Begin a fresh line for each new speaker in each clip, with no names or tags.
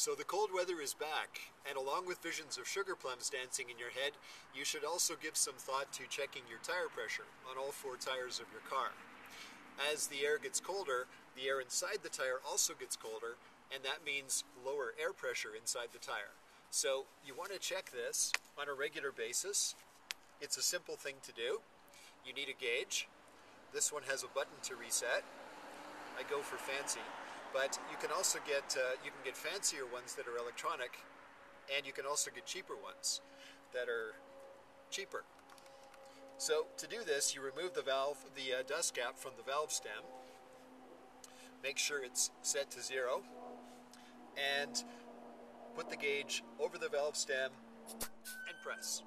So the cold weather is back, and along with visions of sugar plums dancing in your head, you should also give some thought to checking your tire pressure on all four tires of your car. As the air gets colder, the air inside the tire also gets colder, and that means lower air pressure inside the tire. So you want to check this on a regular basis. It's a simple thing to do. You need a gauge. This one has a button to reset. I go for fancy. But you can also get fancier ones that are electronic, and you can also get cheaper ones that are cheaper. So to do this, you remove the dust cap from the valve stem. Make sure it's set to 0, and put the gauge over the valve stem and press.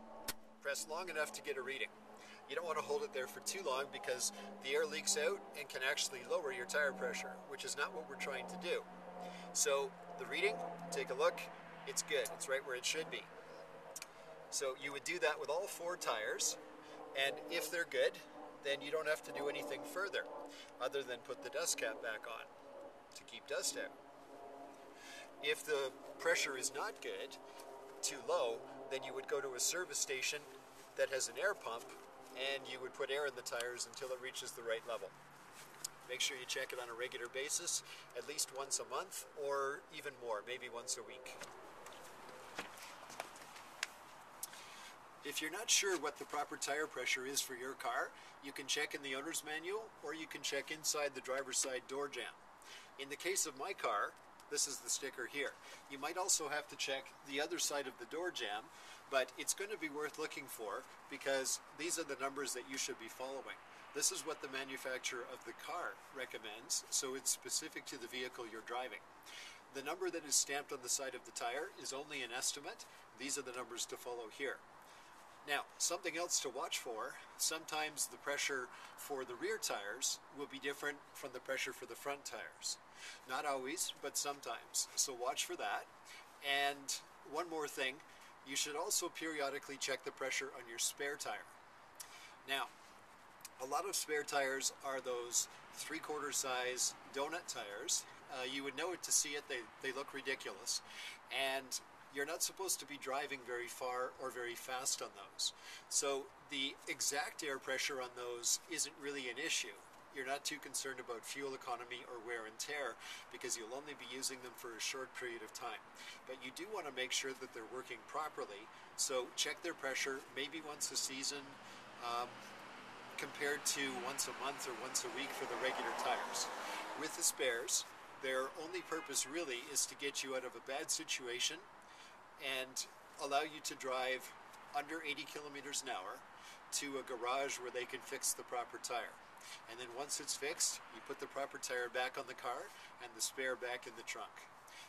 Press long enough to get a reading. You don't want to hold it there for too long because the air leaks out and can actually lower your tire pressure, which is not what we're trying to do. So the reading, take a look, it's good, it's right where it should be. So you would do that with all four tires, and if they're good, then you don't have to do anything further other than put the dust cap back on to keep dust out. If the pressure is not good, too low, then you would go to a service station that has an air pump, and you would put air in the tires until it reaches the right level. Make sure you check it on a regular basis, at least once a month, or even more, maybe once a week. If you're not sure what the proper tire pressure is for your car, you can check in the owner's manual, or you can check inside the driver's side door jamb. In the case of my car, this is the sticker here. You might also have to check the other side of the door jamb, but it's going to be worth looking for because these are the numbers that you should be following. This is what the manufacturer of the car recommends, so it's specific to the vehicle you're driving. The number that is stamped on the side of the tire is only an estimate. These are the numbers to follow here. Now, something else to watch for, sometimes the pressure for the rear tires will be different from the pressure for the front tires. Not always, but sometimes. So watch for that. And one more thing, you should also periodically check the pressure on your spare tire. Now, a lot of spare tires are those 3/4 size donut tires. You would know it to see it, they look ridiculous. And you're not supposed to be driving very far or very fast on those. So the exact air pressure on those isn't really an issue. You're not too concerned about fuel economy or wear and tear because you'll only be using them for a short period of time. But you do want to make sure that they're working properly, so check their pressure maybe once a season compared to once a month or once a week for the regular tires. With the spares, their only purpose really is to get you out of a bad situation and allow you to drive under 80 kilometers an hour to a garage where they can fix the proper tire. And then once it's fixed, you put the proper tire back on the car and the spare back in the trunk.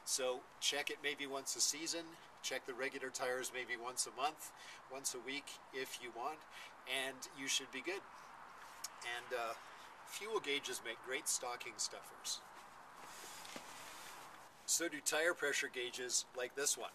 So check it maybe once a season, check the regular tires maybe once a month, once a week if you want, and you should be good. And fuel gauges make great stocking stuffers. So do tire pressure gauges like this one.